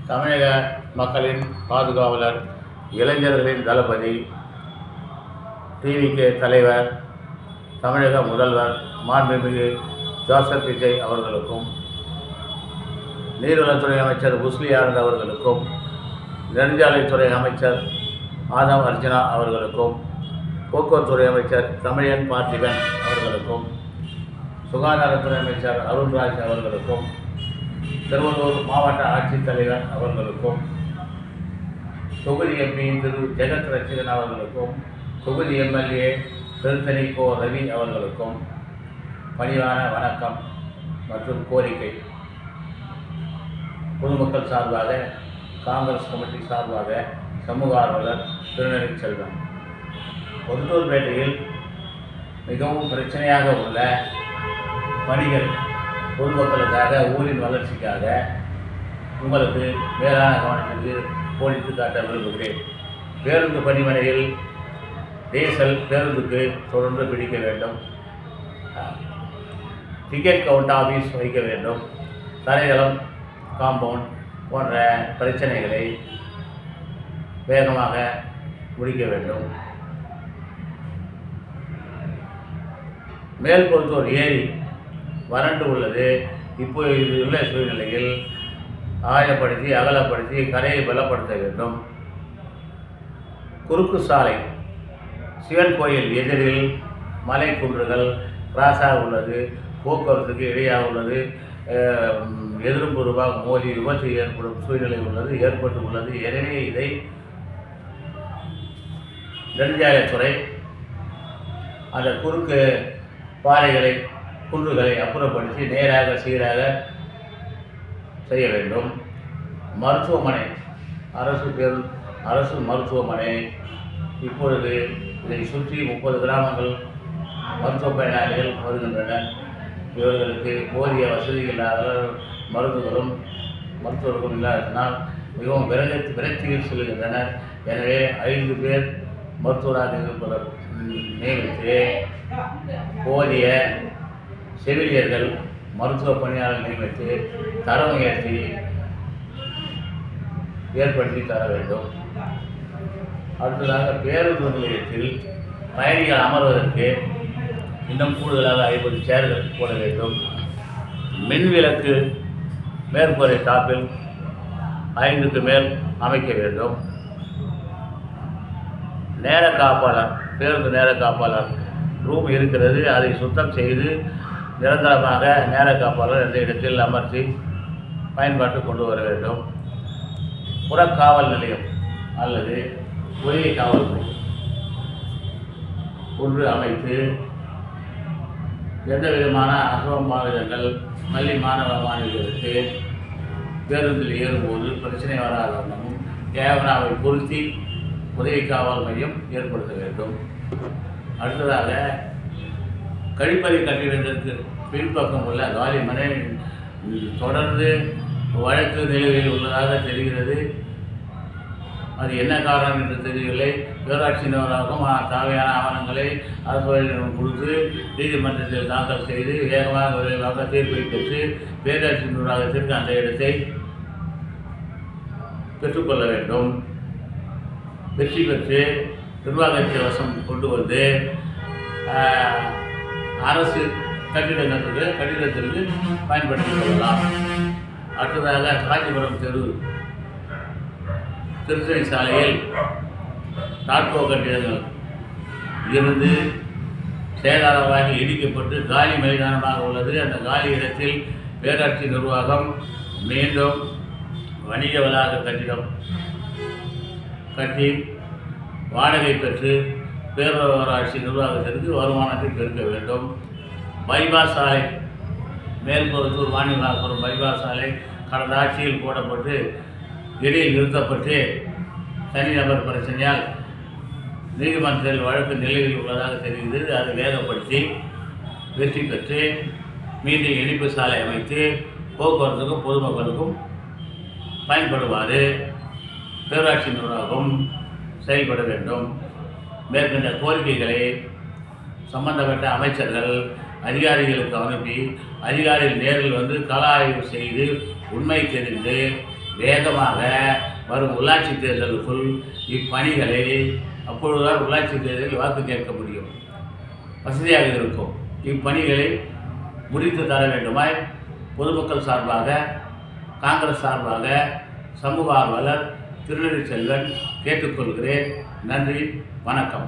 தமிழக மக்களின் பாதுகாவலர், இளைஞர்களின் தளபதி, டிவிகே தலைவர், தமிழக முதல்வர் மாண்புமிகு ஜோசப் விஜய் அவர்களுக்கும், நீர்வளத்துறை அமைச்சர் புஸ்லி ஆனந்த் அவர்களுக்கும், நெடுஞ்சாலைத்துறை அமைச்சர் ஆதம் அர்ஜுனா அவர்களுக்கும், போக்குவரத்துறை அமைச்சர் தமிழன் பார்த்திபன் அவர்களுக்கும், சுகாதாரத்துறை அமைச்சர் அருண்ராஜ் அவர்களுக்கும், திருவள்ளூர் மாவட்ட ஆட்சித்தலைவர் அவர்களுக்கும், தொகுதி எம்பி திரு ஜெகத் ரட்சகன் அவர்களுக்கும், தொகுதி எம்எல்ஏ திருத்தணி கோ ரவி அவர்களுக்கும் பணிவான வணக்கம் மற்றும் கோரிக்கை. பொதுமக்கள் சார்பாக, காங்கிரஸ் கமிட்டி சார்பாக சமூக ஆர்வலர் திருநெறி செல்வன். பொதுத்தூர்பேட்டையில் மிகவும் பிரச்சனையாக உள்ள பணிகள் பொதுமக்களுக்காக, ஊரின் வளர்ச்சிக்காக உங்களுக்கு மேலான கவனத்திற்கு கோடிட்டு காட்ட விரும்புகிறேன். பேருந்து பணிமனையில் டீசல் பேருந்துக்கு தொடர்ந்து பிடிக்க வேண்டும். டிக்கெட் கவுண்ட் ஆஃபீஸ் வைக்க வேண்டும். தரைதளம், காம்பவுண்ட் போன்ற பிரச்சனைகளை வேகமாக முடிக்க வேண்டும். மேல்பொருத்தூர் ஏரி வறண்டு உள்ளது. இப்போ இது உள்ள சூழ்நிலையில் ஆழப்படுத்தி அகலப்படுத்தி கரையை பலப்படுத்த வேண்டும். குறுக்கு சாலை, சிவன் கோயில் எதிரில் மலை குன்றுகள் கிராஸாக உள்ளது. போக்குவரத்துக்கு இடையாக உள்ளது. எதிர்ப்புறமாக மோதி விபத்து ஏற்படும் சூழ்நிலை ஏற்பட்டு உள்ளது. எனவே இதை நெடுஞ்சாலைத்துறை அந்த குறுக்கு பாறைகளை, குன்றுகளை அப்புறப்படுத்தி நேராக சீராக செய்ய வேண்டும். மருத்துவமனை, அரசு மருத்துவமனை இப்பொழுது இதை சுற்றி 30 கிராமங்கள் மருத்துவ பயனாளிகள் வருகின்றனர். இவர்களுக்கு போதிய வசதிகள் இல்லாத மருந்துகளும் மருத்துவர்களும் இல்லாததனால் மிகவும் விரக்தியில் செல்கின்றனர். எனவே 5 பேர் மருத்துவராக இருப்பவர் நியமித்து போதிய செவிலியர்கள், மருத்துவ பணியாளர்கள் நியமித்து தரம் உயர்த்தி ஏற்படுத்தி தர வேண்டும். அடுத்ததாக பேருந்து நிலையத்தில் பயணிகள் அமர்வதற்கு இன்னும் கூடுதலாக 50 சேர்கள் போட வேண்டும். மின்விளக்கு மேற்கூரை டாப்பில் 5க்கு மேல் அமைக்க வேண்டும். நேர காப்பாளர், பேருந்து நேர காப்பாளர் ரூம் இருக்கிறது. அதை சுத்தம் செய்து நிரந்தரமாக நேர காப்பாளர் என்ற இடத்தில் அமர்த்தி பயன்பாட்டு கொண்டு வர வேண்டும். புறக்காவல் நிலையம் அல்லது உதவி காவல் நிலையம் ஒன்று அமைத்து எந்த விதமான அசம்பாவிதங்கள் பள்ளி மாணவ மாணவிகளுக்கு பேருந்தில் ஏறும்போது பிரச்சனை வராத வண்ணமும் கேமராவை பொருத்தி உதவி காவல் மையம் ஏற்படுத்த வேண்டும். அடுத்ததாக கழிப்பறை கட்டிடத்திற்கு பின்பக்கம் உள்ள காலி மனை தொடர்ந்து வழக்கு நிலுவையில் உள்ளதாக தெரிகிறது. அது என்ன காரணம் என்று தெரியவில்லை. பேராட்சியினராகவும் தேவையான ஆவணங்களை அரசு கொடுத்து நீதிமன்றத்தில் தாக்கல் செய்து வேகமாக விரைவாக தீர்ப்பை பெற்று பேராட்சி நிர்வாகத்திற்கு அந்த இடத்தை பெற்றுக்கொள்ள வேண்டும். வெற்றி பெற்று நிர்வாகத்தை வசம் கொண்டு வந்து அரசு கட்டிடத்திற்கு பயன்படுத்திக் கொள்ளலாம். அடுத்ததாக காஞ்சிபுரம் தெரு, திருத்தணி சாலையில் நாட்கோ கட்டிடங்கள் இருந்து சேதாரமாகி இடிக்கப்பட்டு காலி மைதானமாக உள்ளது. அந்த காலி இடத்தில் பேராட்சி நிர்வாகம் மீண்டும் வணிக வளாக கட்டிடம் கட்டி வாடகை பெற்று பேரூராட்சி நிர்வாகத்திற்கு வருமானத்தை பெருக்க வேண்டும். பைபாஸ் சாலை, மேல்பொருத்தூர் வாணிவாசபுரம் பைபாஸ் சாலை கடந்த ஆட்சியில் போடப்பட்டு இடையில் நிறுத்தப்பட்டு தனிநபர் பிரச்சனையால் நீதிமன்றத்தில் வழக்கு நிலையில் உள்ளதாக தெரிகிறது. அதை வேகப்படுத்தி வெற்றி பெற்று மீண்டும் இணைப்பு சாலை அமைத்து போக்குவரத்துக்கும் பொதுமக்களுக்கும் பயன்படுவார் பேராட்சி நிர்வாகம் செயல்பட வேண்டும். மேற்கண்ட கோரிக்கைகளை சம்பந்தப்பட்ட அமைச்சர்கள் அதிகாரிகளுக்கு அனுப்பி அதிகாரிகள் நேரில் வந்து கள ஆய்வு செய்து உண்மை தெரிந்து வேகமாக வரும் உள்ளாட்சி தேர்தலுக்குள் இப்பணிகளை அப்பொழுதுதான் உள்ளாட்சி தேர்தலில் வாக்கு கேட்க முடியும், வசதியாக இருக்கும். இப்பணிகளை முடித்து தர வேண்டுமாய் பொதுமக்கள் சார்பாக, காங்கிரஸ் சார்பாக சமூக ஆர்வலர் திருநெறி செல்வன் கேட்டுக்கொள்கிறேன். நன்றி, வணக்கம்.